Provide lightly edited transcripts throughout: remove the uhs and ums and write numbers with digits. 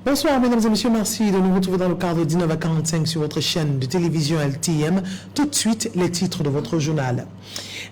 Bonsoir mesdames et messieurs, merci de nous retrouver dans le cadre de 19h45 sur votre chaîne de télévision LTM. Tout de suite, les titres de votre journal.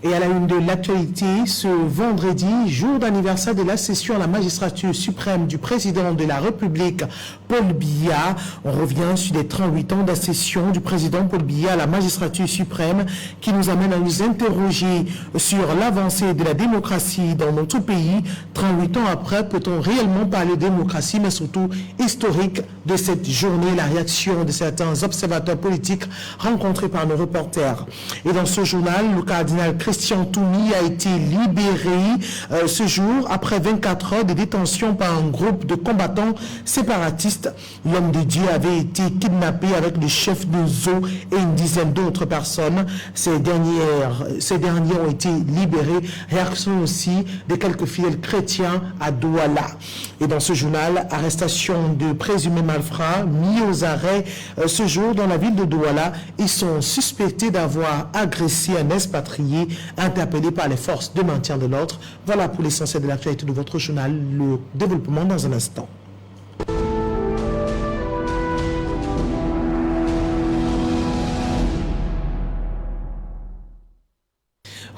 Et à la une de l'actualité, ce vendredi, jour d'anniversaire de la session à la magistrature suprême du président de la République, Paul Biya. On revient sur les 38 ans d'accession du président Paul Biya à la magistrature suprême qui nous amène à nous interroger sur l'avancée de la démocratie dans notre pays. 38 ans après, peut-on réellement parler de démocratie, mais surtout historique de cette journée, la réaction de certains observateurs politiques rencontrés par nos reporters. Et dans ce journal, le cardinal Christian Toumi a été libéré ce jour après 24 heures de détention par un groupe de combattants séparatistes. L'homme de Dieu avait été kidnappé avec le chef de Zo et une dizaine d'autres personnes. Ces derniers ont été libérés. Réaction aussi de quelques fidèles chrétiens à Douala. Et dans ce journal, arrestation de présumés malfrats mis aux arrêts ce jour dans la ville de Douala. Ils sont suspectés d'avoir agressé un expatrié interpellé par les forces de maintien de l'ordre. Voilà pour l'essentiel de l'actualité de votre journal. Le développement dans un instant.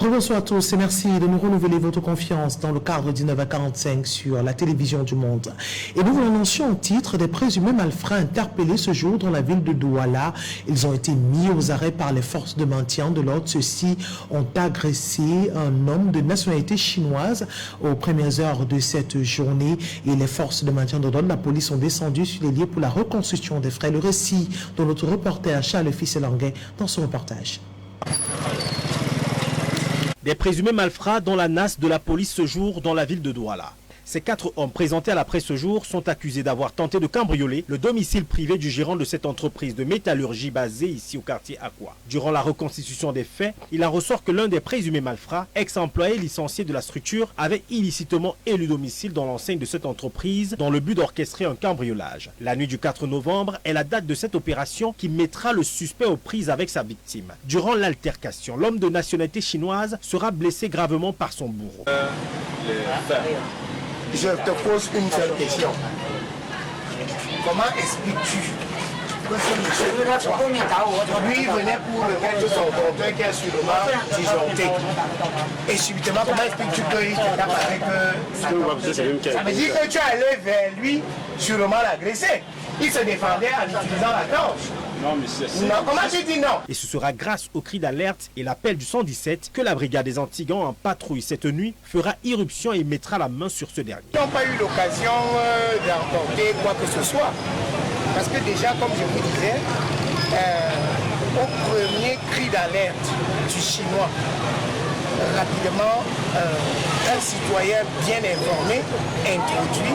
Bonsoir à tous et merci de nous renouveler votre confiance dans le cadre 19h45 sur la télévision du monde. Et nous vous l'annoncions au titre des présumés malfrats interpellés ce jour dans la ville de Douala. Ils ont été mis aux arrêts par les forces de maintien de l'ordre. Ceux-ci ont agressé un homme de nationalité chinoise aux premières heures de cette journée et les forces de maintien de l'ordre, la police, sont descendues sur les lieux pour la reconstruction des faits. Le récit de notre reporter Charles Fils-Languet dans ce reportage. Des présumés malfrats dans la nasse de la police ce jour dans la ville de Douala. Ces 4 hommes présentés à la presse ce jour sont accusés d'avoir tenté de cambrioler le domicile privé du gérant de cette entreprise de métallurgie basée ici au quartier Aqua. Durant la reconstitution des faits, il en ressort que l'un des présumés malfrats, ex-employé licencié de la structure, avait illicitement élu domicile dans l'enseigne de cette entreprise dans le but d'orchestrer un cambriolage. La nuit du 4 novembre est la date de cette opération qui mettra le suspect aux prises avec sa victime. Durant l'altercation, l'homme de nationalité chinoise sera blessé gravement par son bourreau. Je te pose une seule question. Comment expliques-tu que ce monsieur, lui, venait pour le mettre son compteur qui est sûrement disjoncté. Et subitement, comment expliques-tu qu'il te tape avec sa compteur? Ça veut dire que tu es allé vers lui, sûrement l'agresser. Il se défendait en utilisant la torche. Non, mais c'est... Non, comment tu dis non? Et ce sera grâce au cri d'alerte et l'appel du 117 que la brigade des Antigans en patrouille cette nuit fera irruption et mettra la main sur ce dernier. Ils n'ont pas eu l'occasion d'emporter quoi que ce soit. Parce que déjà, comme je vous disais, au premier cri d'alerte du Chinois, rapidement, un citoyen bien informé, introduit,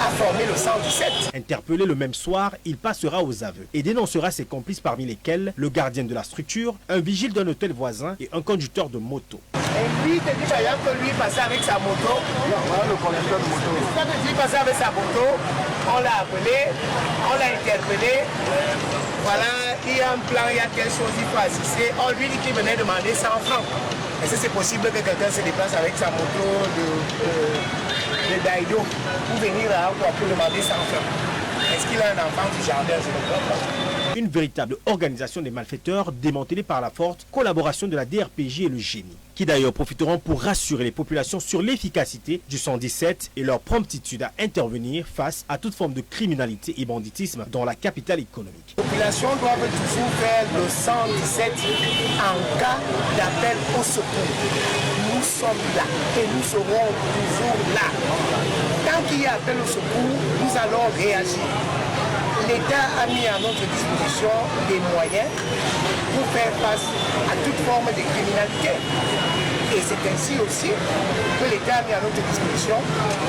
a formé le 117. Interpellé le même soir, il passera aux aveux et dénoncera ses complices parmi lesquels le gardien de la structure, un vigile d'un hôtel voisin et un conducteur de moto. Et lui, te dit par exemple que lui passait avec sa moto. Voilà le conducteur de moto. Quand il passait avec sa moto, on l'a appelé, on l'a interpellé. Voilà, il y a un plan, il y a quelque chose, il faut assister. On lui dit qu'il venait demander 100 francs. Est-ce que c'est possible que quelqu'un se déplace avec sa moto de Daido pour venir à Aqua pour demander 100 francs? Est-ce qu'il a un enfant du jardin? Je ne crois pas. Une véritable organisation des malfaiteurs démantelée par la forte collaboration de la DRPJ et le génie, qui d'ailleurs profiteront pour rassurer les populations sur l'efficacité du 117 et leur promptitude à intervenir face à toute forme de criminalité et banditisme dans la capitale économique. Les populations doivent toujours faire le 117 en cas d'appel au secours. Nous sommes là et nous serons toujours là. Tant qu'il y a appel au secours, nous allons réagir. L'État a mis à notre disposition des moyens pour faire face à toute forme de criminalité. Et c'est ainsi aussi que l'État a mis à notre disposition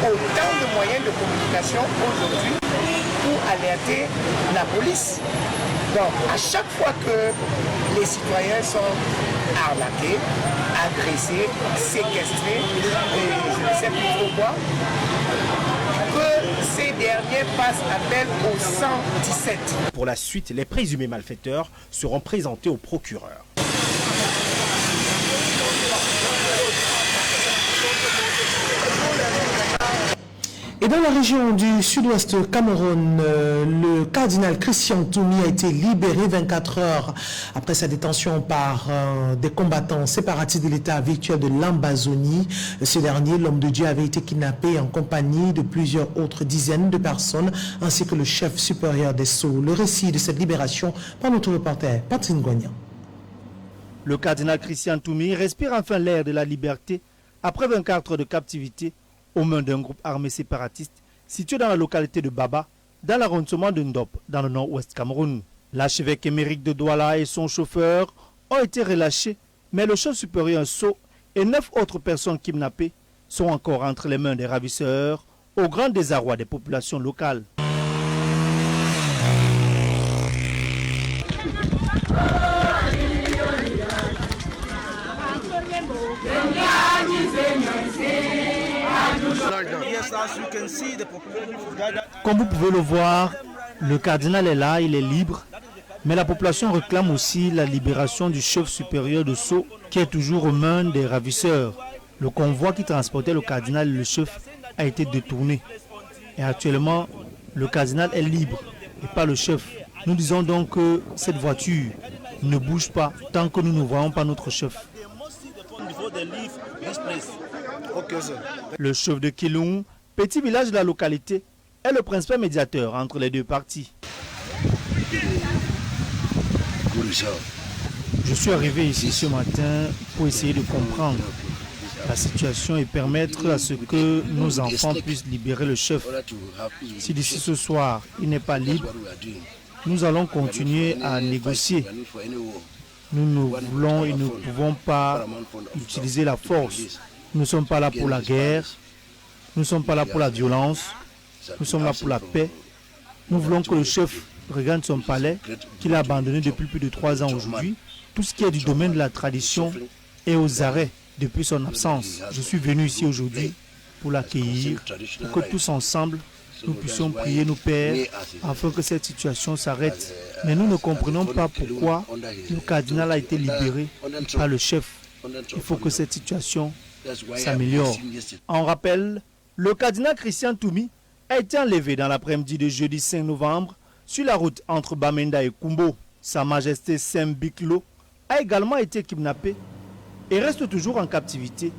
autant de moyens de communication aujourd'hui pour alerter la police. Donc, à chaque fois que les citoyens sont arnaqués, agressés, séquestrés, et je ne sais plus trop quoi, que ces derniers passent appel au 117. Pour la suite, les présumés malfaiteurs seront présentés au procureur. Et dans la région du sud-ouest Cameroun, le cardinal Christian Toumi a été libéré 24 heures après sa détention par des combattants séparatistes de l'État virtuel de l'Ambazonie. Ce dernier, l'homme de Dieu, avait été kidnappé en compagnie de plusieurs autres dizaines de personnes, ainsi que le chef supérieur des Sceaux. Le récit de cette libération par notre reporter Patrick Ngognan. Le cardinal Christian Toumi respire enfin l'air de la liberté après 24 heures de captivité aux mains d'un groupe armé séparatiste situé dans la localité de Baba, dans l'arrondissement de Ndop, dans le nord-ouest Cameroun. L'archevêque émérite de Douala et son chauffeur ont été relâchés, mais le chef supérieur Sceaux et 9 autres personnes kidnappées sont encore entre les mains des ravisseurs, au grand désarroi des populations locales. Comme vous pouvez le voir, le cardinal est là, il est libre, mais la population réclame aussi la libération du chef supérieur de Sceaux qui est toujours aux mains des ravisseurs. Le convoi qui transportait le cardinal et le chef a été détourné. Et actuellement, le cardinal est libre et pas le chef. Nous disons donc que cette voiture ne bouge pas tant que nous ne voyons pas notre chef. Le chef de Kilung, petit village de la localité, est le principal médiateur entre les deux parties. Je suis arrivé ici ce matin pour essayer de comprendre la situation et permettre à ce que nos enfants puissent libérer le chef. Si d'ici ce soir il n'est pas libre, nous allons continuer à négocier. Nous ne voulons et ne pouvons pas utiliser la force. Nous ne sommes pas là pour la guerre, nous ne sommes pas là pour la violence, nous sommes là pour la paix. Nous voulons que le chef regagne son palais, qu'il a abandonné depuis plus de 3 ans aujourd'hui. Tout ce qui est du domaine de la tradition est aux arrêts depuis son absence. Je suis venu ici aujourd'hui pour l'accueillir, pour que tous ensemble, nous puissions prier nos pères afin que cette situation s'arrête. Mais nous ne comprenons pas pourquoi le cardinal a été libéré par le chef. Il faut que cette situation s'améliore. En rappel, le cardinal Christian Toumi a été enlevé dans l'après-midi de jeudi 5 novembre sur la route entre Bamenda et Kumbo. Sa Majesté Saint Biklo a également été kidnappé et reste toujours en captivité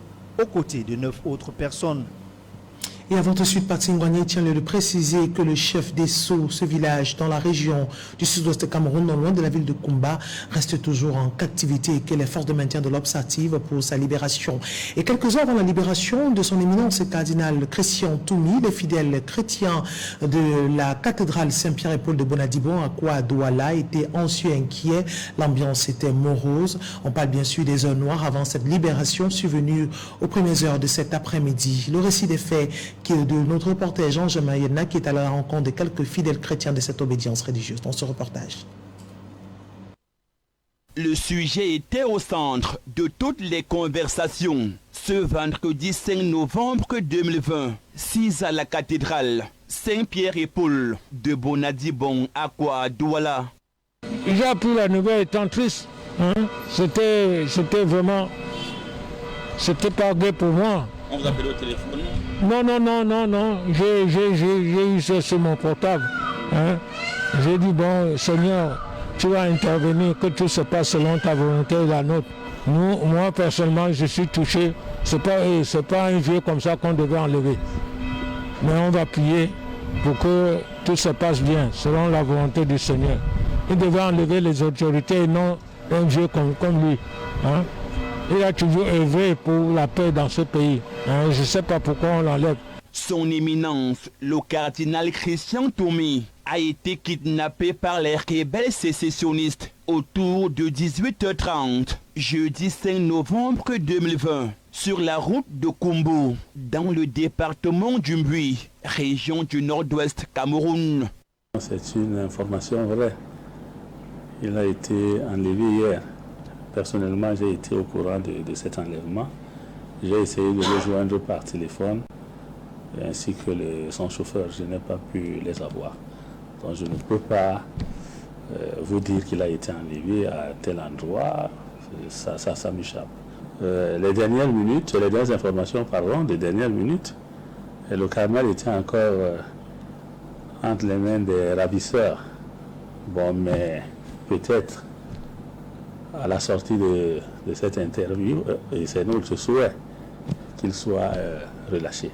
aux côtés de 9 autres personnes. Et avant tout de suite, Patrick Ngognan tient lieu de préciser que le chef des Sceaux, ce village dans la région du sud-ouest Cameroun, non loin de la ville de Kumba, reste toujours en captivité et que les forces de maintien de l'ordre s'activent pour sa libération. Et quelques heures avant la libération de son éminence cardinal Christian Toumi, les fidèles chrétiens de la cathédrale Saint-Pierre et Paul de Bonadibon à Douala étaient anxieux et inquiets. L'ambiance était morose. On parle bien sûr des heures noires avant cette libération survenue aux premières heures de cet après-midi. Le récit des faits de notre reporter Jean Jemayena qui est à la rencontre de quelques fidèles chrétiens de cette obédience religieuse dans ce reportage. Le sujet était au centre de toutes les conversations. Ce vendredi 5 novembre 2020, 6 à la cathédrale Saint-Pierre et Paul de Bonadibon à Douala. J'ai appris la nouvelle étant triste. C'était vraiment... C'était pas gai pour moi. On vous appelle au téléphone? Non. J'ai eu ça sur mon portable. J'ai dit, bon, Seigneur, tu vas intervenir, que tout se passe selon ta volonté et la nôtre. Moi, personnellement, je suis touché. C'est pas un vieux comme ça qu'on devait enlever. Mais on va prier pour que tout se passe bien, selon la volonté du Seigneur. Il devait enlever les autorités et non un vieux comme lui. Il a toujours œuvré pour la paix dans ce pays. Je ne sais pas pourquoi on l'enlève. Son éminence, le cardinal Christian Toumi, a été kidnappé par les rebelles sécessionnistes autour de 18h30, jeudi 5 novembre 2020, sur la route de Kumbo, dans le département du Mbui, région du nord-ouest Cameroun. C'est une information vraie. Il a été enlevé hier. Personnellement, j'ai été au courant de cet enlèvement. J'ai essayé de le joindre par téléphone, ainsi que son chauffeur. Je n'ai pas pu les avoir. Donc je ne peux pas vous dire qu'il a été enlevé à tel endroit. Ça m'échappe. Les dernières informations, des dernières minutes, Et le Carmel était encore entre les mains des ravisseurs. Bon, mais peut-être à la sortie de cette interview, et c'est notre souhait qu'il soit relâché.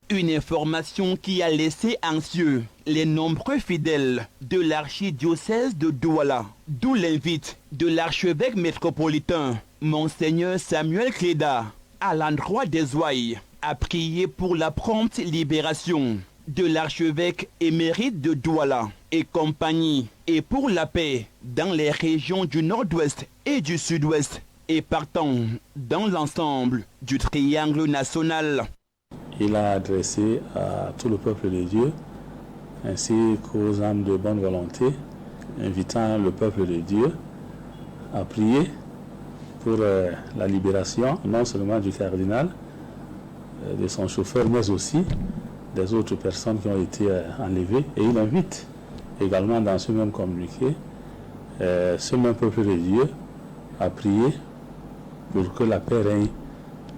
Une information qui a laissé anxieux les nombreux fidèles de l'archidiocèse de Douala, d'où l'invite de l'archevêque métropolitain, Monseigneur Samuel Cléda, à l'endroit des ouailles, à prier pour la prompte libération de l'archevêque émérite de Douala et compagnie, et pour la paix dans les régions du nord-ouest et du sud-ouest, et partant dans l'ensemble du triangle national. Il a adressé à tout le peuple de Dieu, ainsi qu'aux âmes de bonne volonté, invitant le peuple de Dieu à prier pour la libération, non seulement du cardinal, de son chauffeur, mais aussi des autres personnes qui ont été enlevées. Et il invite également dans ce même communiqué ce même peuple de Dieu à prier pour que la paix règne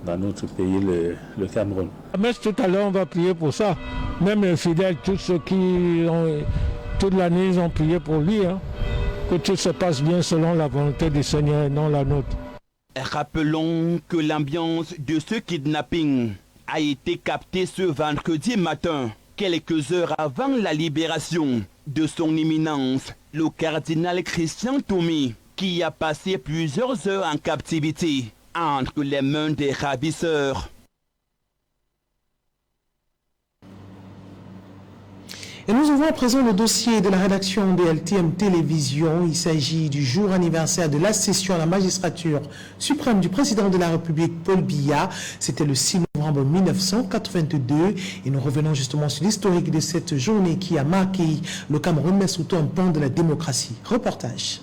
dans notre pays, le Cameroun. Mais tout à l'heure, on va prier pour ça. Même les fidèles, tous ceux qui ont, toute l'année, ils ont prié pour lui. Hein. Que tout se passe bien selon la volonté du Seigneur et non la nôtre. Rappelons que l'ambiance de ce kidnapping a été captée ce vendredi matin, quelques heures avant la libération de son éminence, le cardinal Christian Toumi, qui a passé plusieurs heures en captivité entre les mains des ravisseurs. Et nous ouvrons à présent le dossier de la rédaction de LTM Télévision. Il s'agit du jour anniversaire de l'accession à la magistrature suprême du président de la République, Paul Biya. C'était le 6 novembre 1982. Et nous revenons justement sur l'historique de cette journée qui a marqué le Cameroun, mais surtout un pan de la démocratie. Reportage.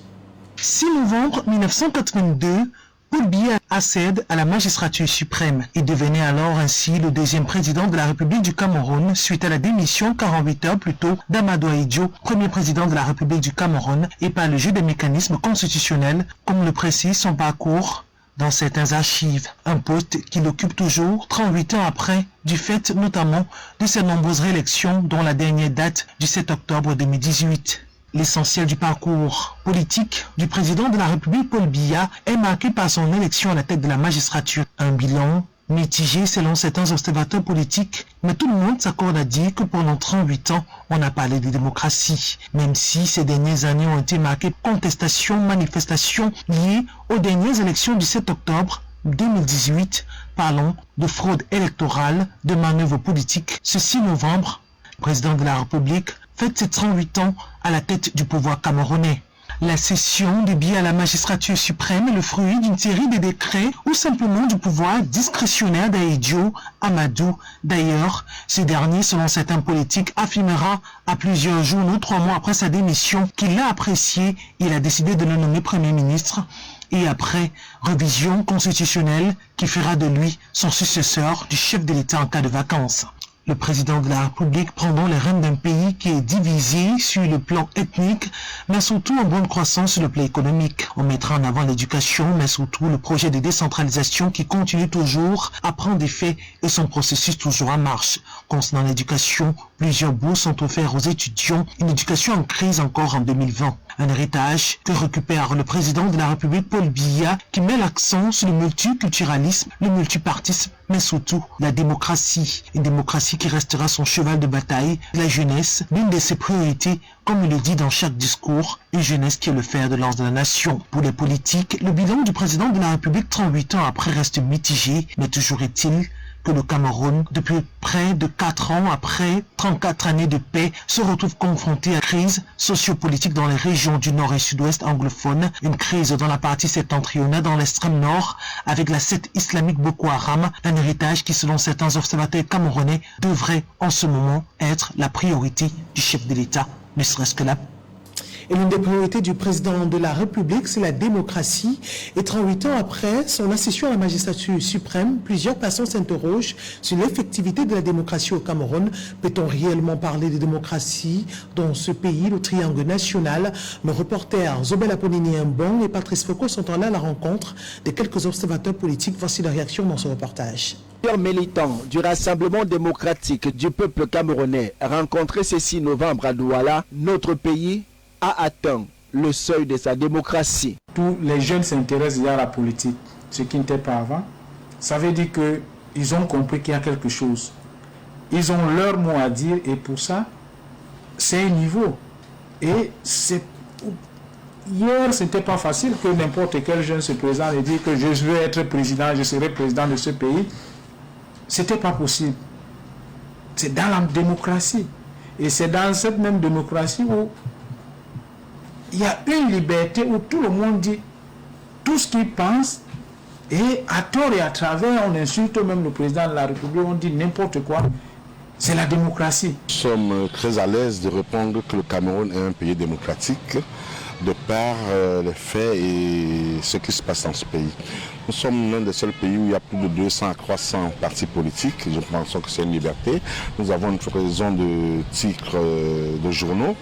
6 novembre 1982. Paul Biya accède à la magistrature suprême et devenait alors ainsi le deuxième président de la République du Cameroun suite à la démission 48 heures plus tôt d'Amadou Ahidjo, premier président de la République du Cameroun, et par le jeu des mécanismes constitutionnels, comme le précise son parcours dans certains archives. Un poste qu'il occupe toujours 38 ans après, du fait notamment de ses nombreuses réélections, dont la dernière date du 7 octobre 2018. L'essentiel du parcours politique du président de la République, Paul Biya, est marqué par son élection à la tête de la magistrature. Un bilan mitigé selon certains observateurs politiques, mais tout le monde s'accorde à dire que pendant 38 ans, on a parlé de démocratie, même si ces dernières années ont été marquées par contestations, manifestations liées aux dernières élections du 7 octobre 2018. Parlons de fraude électorale, de manœuvres politiques. Ce 6 novembre, le président de la République fête ses 38 ans à la tête du pouvoir camerounais. La cession de Biya à la magistrature suprême est le fruit d'une série de décrets ou simplement du pouvoir discrétionnaire d'Ahidjo Amadou. D'ailleurs, ce dernier, selon certains politiques, affirmera à plusieurs jours ou 3 mois après sa démission qu'il l'a apprécié. Il a décidé de le nommer Premier ministre. Et après, révision constitutionnelle qui fera de lui son successeur du chef de l'État en cas de vacances. Le président de la République prend donc les rênes d'un pays qui est divisé sur le plan ethnique, mais surtout en bonne croissance sur le plan économique. On mettra en avant l'éducation, mais surtout le projet de décentralisation qui continue toujours à prendre des faits et son processus toujours en marche. Concernant l'éducation, plusieurs bourses sont offertes aux étudiants, une éducation en crise encore en 2020. Un héritage que récupère le président de la République, Paul Biya, qui met l'accent sur le multiculturalisme, le multipartisme, mais surtout la démocratie. Une démocratie qui restera son cheval de bataille, la jeunesse, l'une de ses priorités, comme il le dit dans chaque discours, une jeunesse qui est le fer de lance de la nation. Pour les politiques, le bilan du président de la République 38 ans après reste mitigé, mais toujours est-il que le Cameroun, depuis près de 4 ans après 34 années de paix, se retrouve confronté à une crise sociopolitique dans les régions du nord et sud-ouest anglophones, une crise dans la partie septentrionale dans l'extrême nord, avec la secte islamique Boko Haram, un héritage qui, selon certains observateurs camerounais, devrait en ce moment être la priorité du chef de l'État, ne serait-ce que là. Et l'une des priorités du président de la République, c'est la démocratie. Et 38 ans après son accession à la magistrature suprême, plusieurs personnes s'interrogent sur l'effectivité de la démocratie au Cameroun. Peut-on réellement parler de démocratie dans ce pays, le triangle national? Nos reporters Zobel Aponini Mbong et Patrice Foucault sont allés à la rencontre de quelques observateurs politiques. Voici la réaction dans ce reportage. Plusieurs militants du Rassemblement démocratique du peuple camerounais rencontrés ce 6 novembre à Douala, notre pays a atteint le seuil de sa démocratie. Tous les jeunes s'intéressent à la politique, ce qui n'était pas avant. Ça veut dire qu'ils ont compris qu'il y a quelque chose. Ils ont leur mot à dire et pour ça, c'est un niveau. Et hier, ce n'était pas facile que n'importe quel jeune se présente et dise que je veux être président, je serai président de ce pays. C'était pas possible. C'est dans la démocratie. Et c'est dans cette même démocratie où il y a une liberté où tout le monde dit tout ce qu'il pense et à tort et à travers, on insulte même le président de la République, on dit n'importe quoi. C'est la démocratie. Nous sommes très à l'aise de répondre que le Cameroun est un pays démocratique de par les faits et ce qui se passe dans ce pays. Nous sommes l'un des seuls pays où il y a plus de 200 à 300 partis politiques. Je pense que c'est une liberté. Nous avons une floraison de titres de journaux.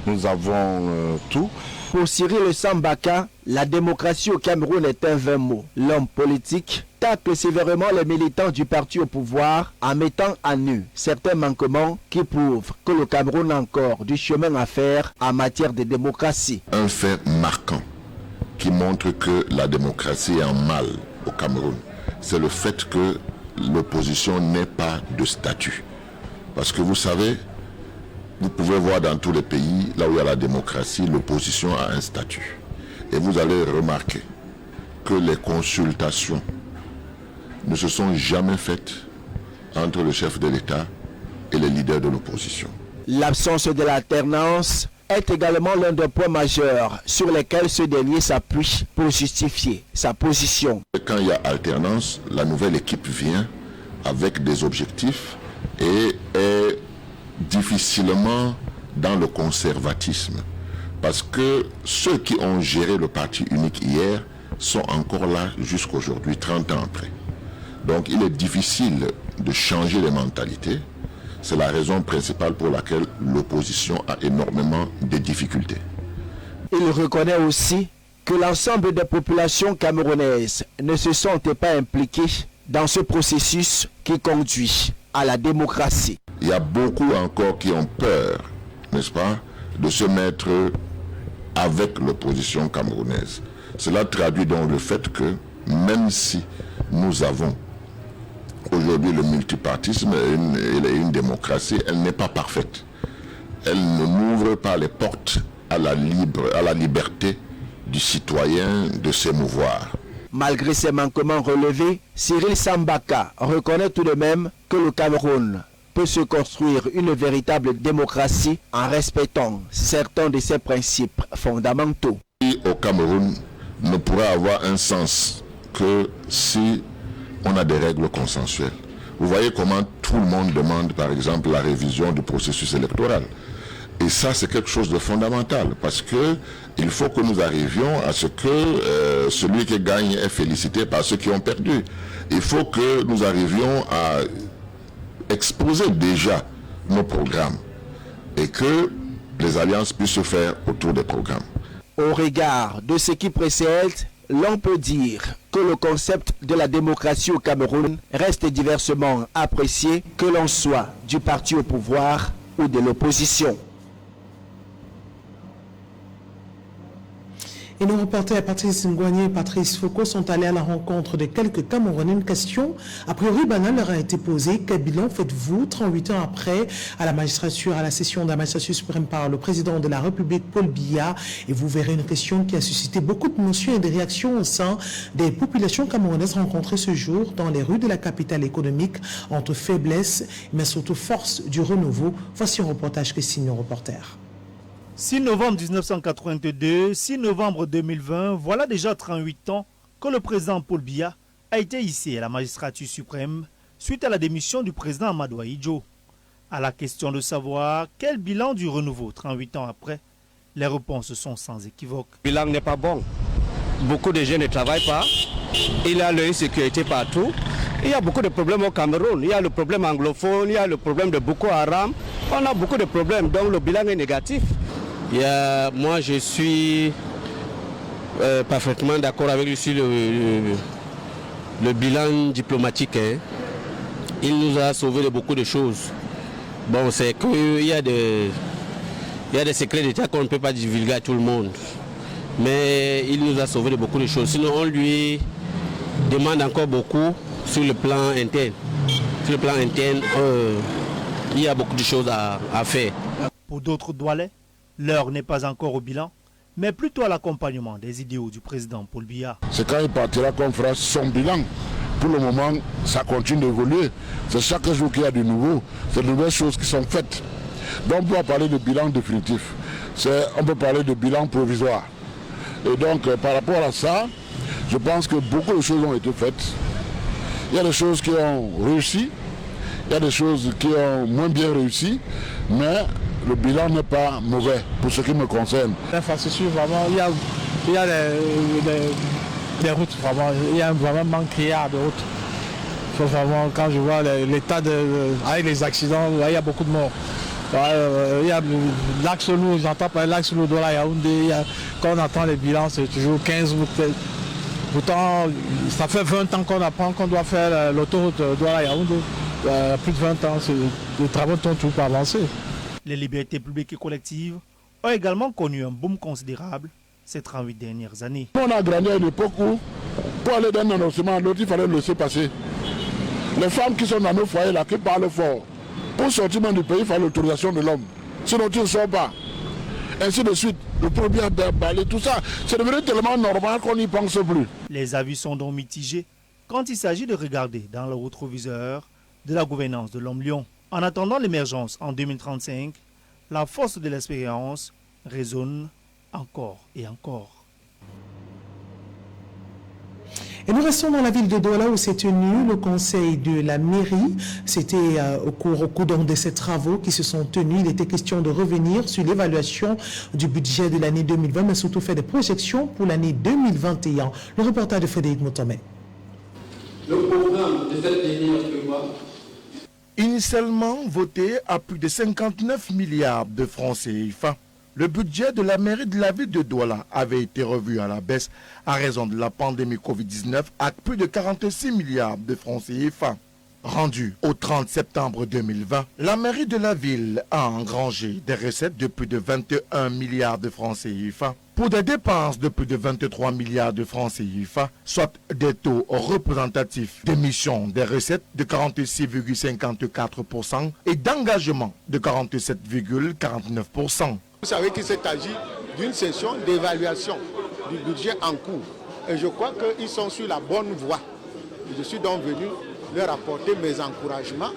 Nous avons tout. Pour Cyril Sambaka, la démocratie au Cameroun est un vain mot. L'homme politique tacle sévèrement les militants du parti au pouvoir en mettant à nu certains manquements qui prouvent que le Cameroun a encore du chemin à faire en matière de démocratie. Un fait marquant qui montre que la démocratie est en mal au Cameroun, c'est le fait que l'opposition n'ait pas de statut. Parce que vous savez, vous pouvez voir dans tous les pays, là où il y a la démocratie, l'opposition a un statut. Et vous allez remarquer que les consultations ne se sont jamais faites entre le chef de l'État et les leaders de l'opposition. L'absence de l'alternance est également l'un des points majeurs sur lesquels ce dernier s'appuie pour justifier sa position. Quand il y a alternance, la nouvelle équipe vient avec des objectifs et est difficilement dans le conservatisme. Parce que ceux qui ont géré le parti unique hier sont encore là jusqu'aujourd'hui, 30 ans après. Donc il est difficile de changer les mentalités. C'est la raison principale pour laquelle l'opposition a énormément de difficultés. Il reconnaît aussi que l'ensemble des populations camerounaises ne se sentent pas impliquées dans ce processus qui conduit à la démocratie. Il y a beaucoup encore qui ont peur, n'est-ce pas, de se mettre avec l'opposition camerounaise. Cela traduit donc le fait que même si nous avons aujourd'hui le multipartisme et une démocratie, elle n'est pas parfaite. Elle ne n'ouvre pas les portes à la liberté du citoyen de s'émouvoir. Malgré ces manquements relevés, Cyril Sambaka reconnaît tout de même que le Cameroun peut se construire une véritable démocratie en respectant certains de ses principes fondamentaux. Au Cameroun ne pourra avoir un sens que si on a des règles consensuelles. Vous voyez comment tout le monde demande, par exemple, la révision du processus électoral. Et ça, c'est quelque chose de fondamental, parce que il faut que nous arrivions à ce que celui qui gagne est félicité par ceux qui ont perdu. Il faut que nous arrivions à exposer déjà nos programmes et que les alliances puissent se faire autour des programmes. Au regard de ce qui précède, l'on peut dire que le concept de la démocratie au Cameroun reste diversement apprécié, que l'on soit du parti au pouvoir ou de l'opposition. Et nos reporters Patrice Ngouagné et Patrice Foucault sont allés à la rencontre de quelques Camerounais. Une question a priori banale leur a été posée. Quel bilan faites-vous 38 ans après à la magistrature, à la session de la magistrature suprême par le président de la République, Paul Biya? Et vous verrez une question qui a suscité beaucoup de notions et de réactions au sein des populations camerounaises rencontrées ce jour dans les rues de la capitale économique entre faiblesse mais surtout force du renouveau. Voici un reportage que signe nos reporters. 6 novembre 1982, 6 novembre 2020, voilà déjà 38 ans que le président Paul Biya a été hissé à la magistrature suprême suite à la démission du président Amadou Ahidjo. À la question de savoir quel bilan du renouveau 38 ans après, Les réponses sont sans équivoque. Le bilan n'est pas bon. Beaucoup de jeunes ne travaillent pas. Il y a l'insécurité partout. Il y a beaucoup de problèmes au Cameroun. Il y a le problème anglophone, il y a le problème de Boko Haram. On a beaucoup de problèmes, donc le bilan est négatif. Moi, je suis parfaitement d'accord avec lui sur le bilan diplomatique. Hein. Il nous a sauvé de beaucoup de choses. Bon, c'est qu'il y a des secrets d'État qu'on ne peut pas divulguer à tout le monde. Mais il nous a sauvé de beaucoup de choses. Sinon, on lui demande encore beaucoup sur le plan interne. Sur le plan interne, il y a beaucoup de choses à faire. Pour d'autres Doualais, l'heure n'est pas encore au bilan, mais plutôt à l'accompagnement des idéaux du président Paul Biya. C'est quand il partira qu'on fera son bilan. Pour le moment, ça continue d'évoluer. C'est chaque jour qu'il y a de nouveau. C'est de nouvelles choses qui sont faites. Donc on peut parler de bilan définitif. On peut parler de bilan provisoire. Et donc par rapport à ça, je pense que beaucoup de choses ont été faites. Il y a des choses qui ont réussi, il y a des choses qui ont moins bien réussi, mais le bilan n'est pas mauvais pour ce qui me concerne. L'infrastructure, vraiment, il y a des routes, vraiment, il y a vraiment un manque criard de routes. Il faut vraiment, quand je vois l'état avec les accidents, là, il y a beaucoup de morts. Il y a l'axe lourd, j'entends parler de l'axe lourd de la Yaoundé, quand on entend les bilans, c'est toujours 15 ou peut-être. Pourtant, ça fait 20 ans qu'on apprend qu'on doit faire l'autoroute Douala-Yaoundé. Plus de 20 ans, les travaux sont toujours pas avancés. Les libertés publiques et collectives ont également connu un boom considérable ces 38 dernières années. On a grandi à une époque où, pour aller d'un annoncement à l'autre, il fallait le laisser passer. Les femmes qui sont dans nos foyers là, qui parlent fort, pour sortir du pays, il faut l'autorisation de l'homme. Sinon, tu ne sors pas. Ainsi de suite, le premier balai, tout ça, c'est devenu tellement normal qu'on n'y pense plus. Les avis sont donc mitigés quand il s'agit de regarder dans le rétroviseur de la gouvernance de l'homme-lion. En attendant l'émergence en 2035, la force de l'expérience résonne encore et encore. Et nous restons dans la ville de Douala où s'est tenu le conseil de la mairie. C'était au cours de ces travaux qui se sont tenus. Il était question de revenir sur l'évaluation du budget de l'année 2020, mais surtout faire des projections pour l'année 2021. Le reportage de Frédéric Motomé. Le programme de cette dernière prévoit. Initialement voté à plus de 59 milliards de francs CFA, le budget de la mairie de la ville de Douala avait été revu à la baisse à raison de la pandémie Covid-19 à plus de 46 milliards de francs CFA. Rendu au 30 septembre 2020, la mairie de la ville a engrangé des recettes de plus de 21 milliards de francs CFA pour des dépenses de plus de 23 milliards de francs CFA, soit des taux représentatifs d'émission des recettes de 46,54% et d'engagement de 47,49%. Vous savez qu'il s'agit d'une session d'évaluation du budget en cours. Et je crois qu'ils sont sur la bonne voie. Je suis donc venu leur apporter mes encouragements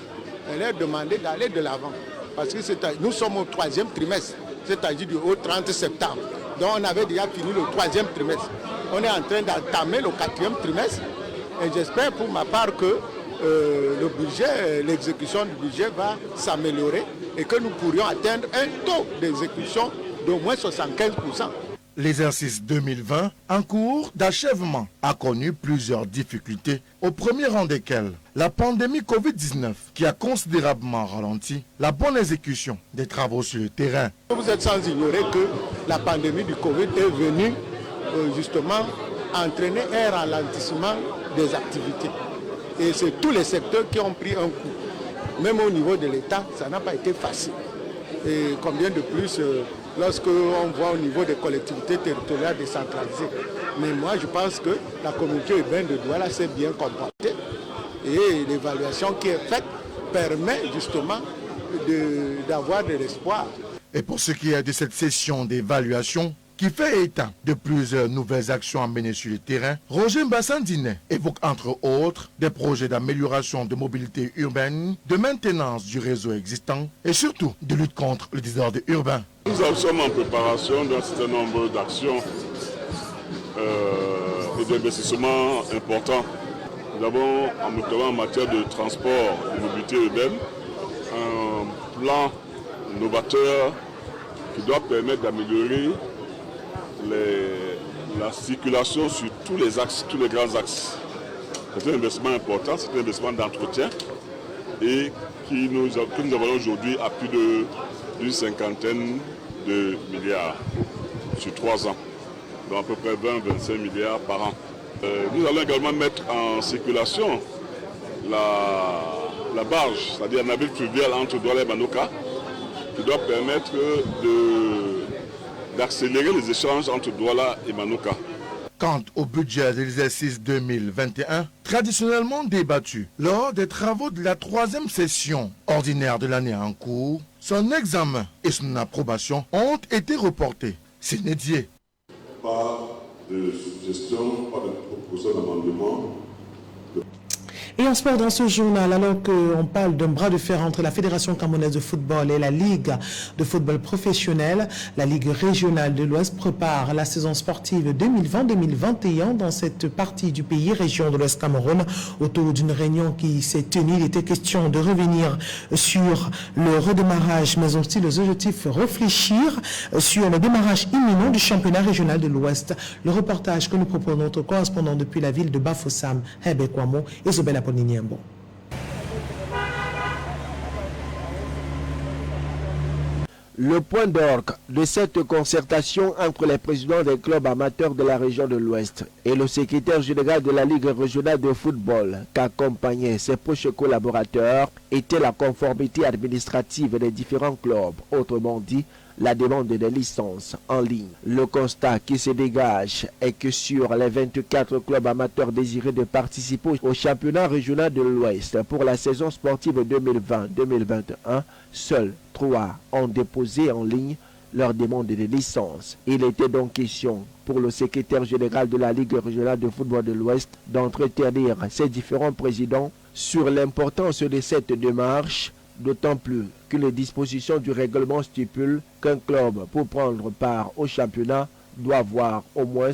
et leur demander d'aller de l'avant. Parce que nous sommes au 3e trimestre, c'est-à-dire du 30 septembre. Donc on avait déjà fini le 3e trimestre. On est en train d'entamer le 4e trimestre. Et j'espère pour ma part que le budget, l'exécution du budget va s'améliorer et que nous pourrions atteindre un taux d'exécution d'au moins 75%. L'exercice 2020, en cours d'achèvement, a connu plusieurs difficultés, au premier rang desquelles la pandémie Covid-19 qui a considérablement ralenti la bonne exécution des travaux sur le terrain. Vous êtes sans ignorer que la pandémie du Covid est venue justement entraîner un ralentissement des activités. Et c'est tous les secteurs qui ont pris un coup. Même au niveau de l'État, ça n'a pas été facile. Et combien de plus lorsque on voit au niveau des collectivités territoriales décentralisées. Mais moi, je pense que la communauté urbaine de Douala s'est bien comportée. Et l'évaluation qui est faite permet justement d'avoir de l'espoir. Et pour ce qui est de cette session d'évaluation, qui fait état de plusieurs nouvelles actions à mener sur le terrain, Roger Mbassandine évoque entre autres des projets d'amélioration de mobilité urbaine, de maintenance du réseau existant et surtout de lutte contre le désordre urbain. Nous sommes en préparation d'un certain nombre d'actions et d'investissements importants. Nous avons, notamment en matière de transport et de mobilité urbaine, un plan novateur qui doit permettre d'améliorer la circulation sur tous les axes, tous les grands axes. C'est un investissement important, c'est un investissement d'entretien et que nous avons aujourd'hui à plus d'une cinquantaine de milliards sur 3 ans, donc à peu près 20-25 milliards par an. Nous allons également mettre en circulation la barge, c'est-à-dire un navire fluvial entre Douala et Manoka, qui doit permettre d'accélérer les échanges entre Douala et Manoka. Quant au budget de l'exercice 2021, traditionnellement débattu lors des travaux de la 3e session ordinaire de l'année en cours, son examen et son approbation ont été reportés. C'est Nédier. Pas de suggestion, pas de proposition d'amendement. Et en sport, dans ce journal, alors qu'on parle d'un bras de fer entre la Fédération camerounaise de football et la Ligue de football professionnel, la Ligue régionale de l'Ouest prépare la saison sportive 2020-2021 dans cette partie du pays, région de l'Ouest Cameroun. Autour d'une réunion qui s'est tenue, il était question de revenir sur le redémarrage, mais aussi les objectifs, réfléchir sur le démarrage imminent du championnat régional de l'Ouest. Le reportage que nous proposons notre correspondant depuis la ville de Bafoussam, Hebe Kwamo, et Zobela Poniniembo. Le point d'orgue de cette concertation entre les présidents des clubs amateurs de la région de l'Ouest et le secrétaire général de la Ligue régionale de football qu'accompagnaient ses proches collaborateurs était la conformité administrative des différents clubs, autrement dit la demande des licences en ligne. Le constat qui se dégage est que sur les 24 clubs amateurs désirés de participer au championnat régional de l'Ouest pour la saison sportive 2020-2021, seuls 3 ont déposé en ligne leur demande de licence. Il était donc question pour le secrétaire général de la Ligue régionale de football de l'Ouest d'entretenir ses différents présidents sur l'importance de cette démarche, d'autant plus que les dispositions du règlement stipulent qu'un club, pour prendre part au championnat, doit avoir au moins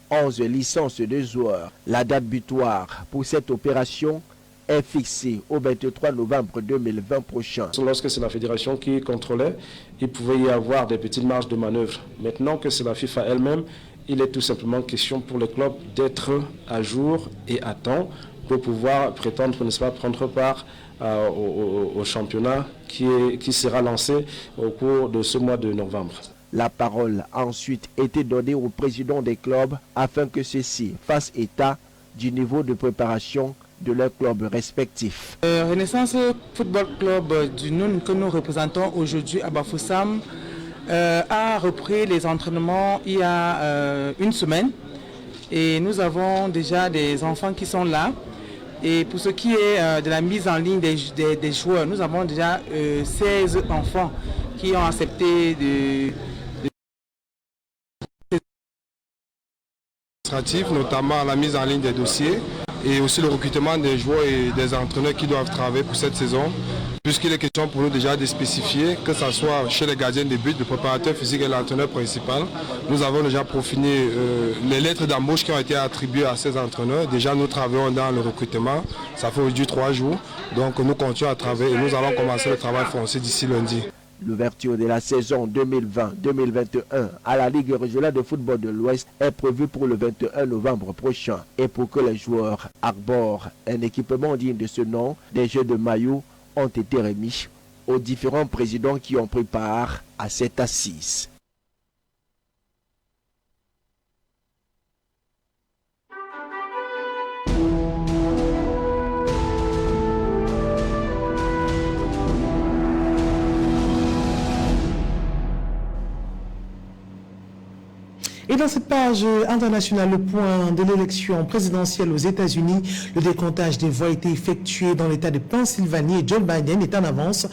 11 licences de joueurs. La date butoir pour cette opération est fixée au 23 novembre 2020 prochain. Lorsque c'est la fédération qui contrôlait, il pouvait y avoir des petites marges de manœuvre. Maintenant que c'est la FIFA elle-même, il est tout simplement question pour le club d'être à jour et à temps pour pouvoir prétendre, n'est-ce pas, prendre part au championnat qui sera lancé au cours de ce mois de novembre. La parole a ensuite été donnée au président des clubs afin que ceux-ci fassent état du niveau de préparation de leurs clubs respectifs. Renaissance Football Club du Noun que nous représentons aujourd'hui à Bafoussam a repris les entraînements il y a une semaine et nous avons déjà des enfants qui sont là. Et pour ce qui est de la mise en ligne des joueurs, nous avons déjà 16 enfants qui ont accepté notamment la mise en ligne des dossiers et aussi le recrutement des joueurs et des entraîneurs qui doivent travailler pour cette saison, puisqu'il est question pour nous déjà de spécifier, que ce soit chez les gardiens de but, le préparateur physique et l'entraîneur principal. Nous avons déjà profiné les lettres d'embauche qui ont été attribuées à ces entraîneurs. Déjà, nous travaillons dans le recrutement. Ça fait aujourd'hui 3 jours. Donc, nous continuons à travailler et nous allons commencer le travail foncier d'ici lundi. L'ouverture de la saison 2020-2021 à la Ligue régionale de football de l'Ouest est prévue pour le 21 novembre prochain. Et pour que les joueurs arborent un équipement digne de ce nom, des jeux de maillot ont été remis aux différents présidents qui ont pris part à cette assise. Et dans cette page internationale, le point de l'élection présidentielle aux États-Unis, le décomptage des voix a été effectué dans l'État de Pennsylvanie et Joe Biden est en avance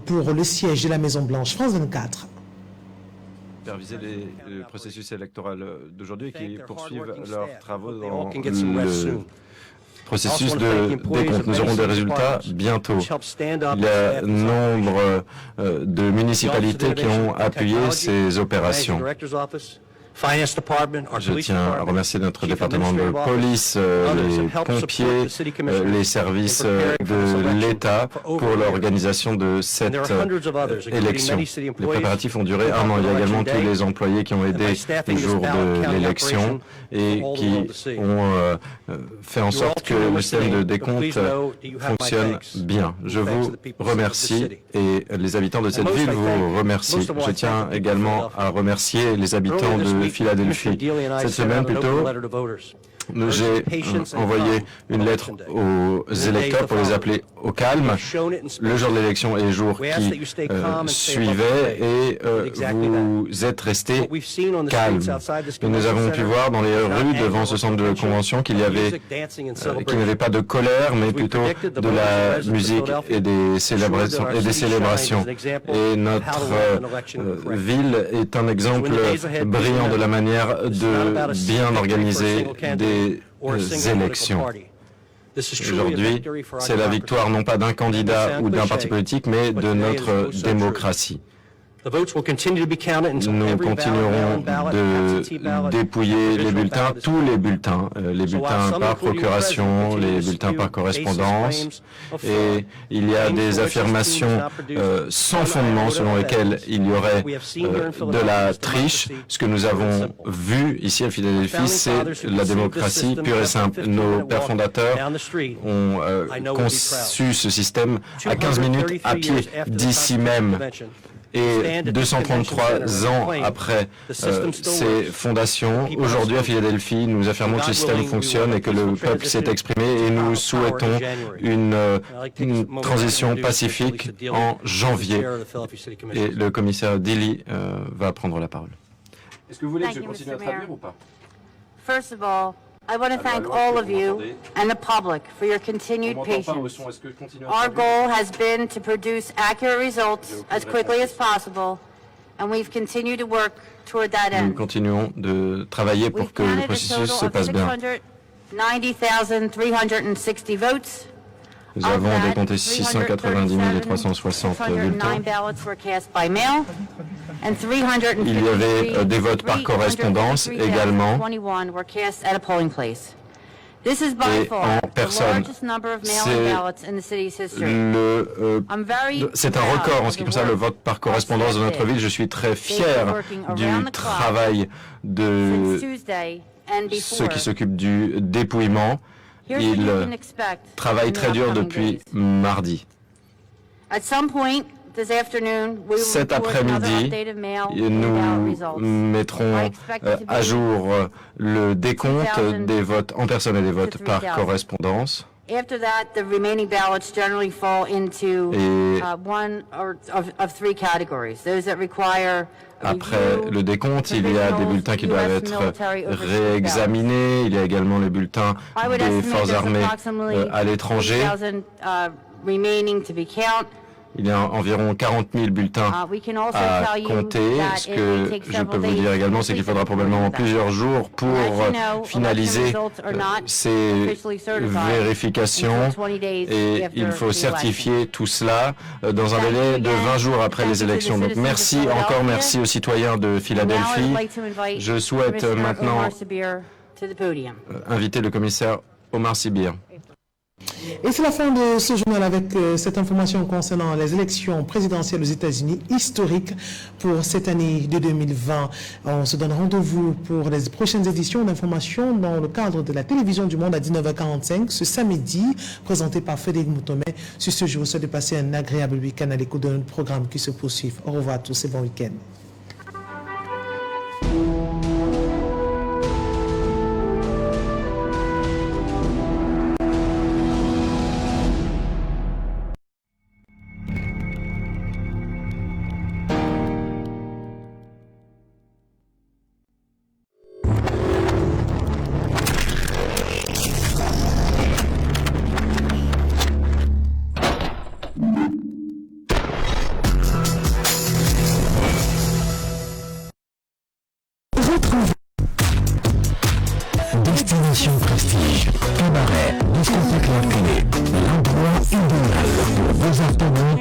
pour le siège de la Maison-Blanche. France 24. Superviser le processus électoral d'aujourd'hui qui poursuivent leurs travaux dans le processus de décompte. Nous aurons des résultats bientôt. Il y a nombre de municipalités qui ont appuyé ces opérations. Je tiens à remercier notre département de police, les pompiers, les services de l'État pour l'organisation de cette élection. Les préparatifs ont duré un an. Il y a également tous les employés qui ont aidé le jour de l'élection et qui ont fait en sorte que le système de décompte fonctionne bien. Je vous remercie et les habitants de cette ville vous remercient. Je tiens également à remercier les habitants de Philadelphie. Cette semaine, plutôt, j'ai envoyé une lettre aux électeurs pour les appeler au calme le jour de l'élection et les jours qui suivaient, et vous êtes restés calmes. Et nous avons pu voir dans les rues devant ce centre de convention qu'il n'y avait pas de colère, mais plutôt de la musique et des célébrations. Et notre ville est un exemple brillant de la manière de bien organiser des élections. Aujourd'hui, c'est la victoire non pas d'un candidat ou d'un parti politique, mais de notre démocratie. Nous continuerons de dépouiller les bulletins, tous les bulletins par procuration, les bulletins par correspondance, et il y a des affirmations sans fondement selon lesquelles il y aurait de la triche. Ce que nous avons vu ici à Philadelphie, c'est la démocratie pure et simple. Nos pères fondateurs ont conçu ce système à 15 minutes à pied d'ici même. Et 233 ans après ces fondations, aujourd'hui à Philadelphie, nous affirmons que ce système fonctionne et que le peuple s'est exprimé, et nous souhaitons une transition pacifique en janvier. Et le commissaire Dilley va prendre la parole. Est-ce que vous voulez que je continue à traduire ou pas? First of all, I want to thank all of you and the public for your continued patience. Our goal has been to produce accurate results as quickly as possible, and we've continued to work toward that end. Nous continuons de travailler pour que le processus se passe bien. 90,360 votes. Nous avons décompté 690 360 bulletins. Il y avait des votes par correspondance également. Et en personne. C'est un record en ce qui concerne le vote par correspondance dans notre ville. Je suis très fier du travail de ceux qui s'occupent du dépouillement. Ils travaillent très dur depuis mardi. Cet après-midi, nous mettrons à jour le décompte des votes en personne et des votes par correspondance. Et après le décompte, il y a des bulletins qui doivent être réexaminés. Il y a également les bulletins des forces armées à l'étranger. Il y a environ 40 000 bulletins à compter. Ce que je peux vous dire également, c'est qu'il faudra probablement plusieurs jours pour finaliser ces vérifications, et il faut certifier tout cela dans un délai de 20 jours après les élections. Donc merci aux citoyens de Philadelphie. Je souhaite maintenant inviter le commissaire Omar Sibir. Et c'est la fin de ce journal avec cette information concernant les élections présidentielles aux États-Unis historiques pour cette année de 2020. On se donne rendez-vous pour les prochaines éditions d'informations dans le cadre de la télévision du monde à 19h45 ce samedi, présenté par Frédéric Moutomé. Sur ce, je vous souhaite de passer un agréable week-end à l'écoute de notre programme qui se poursuit. Au revoir à tous et bon week-end. Destination Prestige, cabaret, discothèque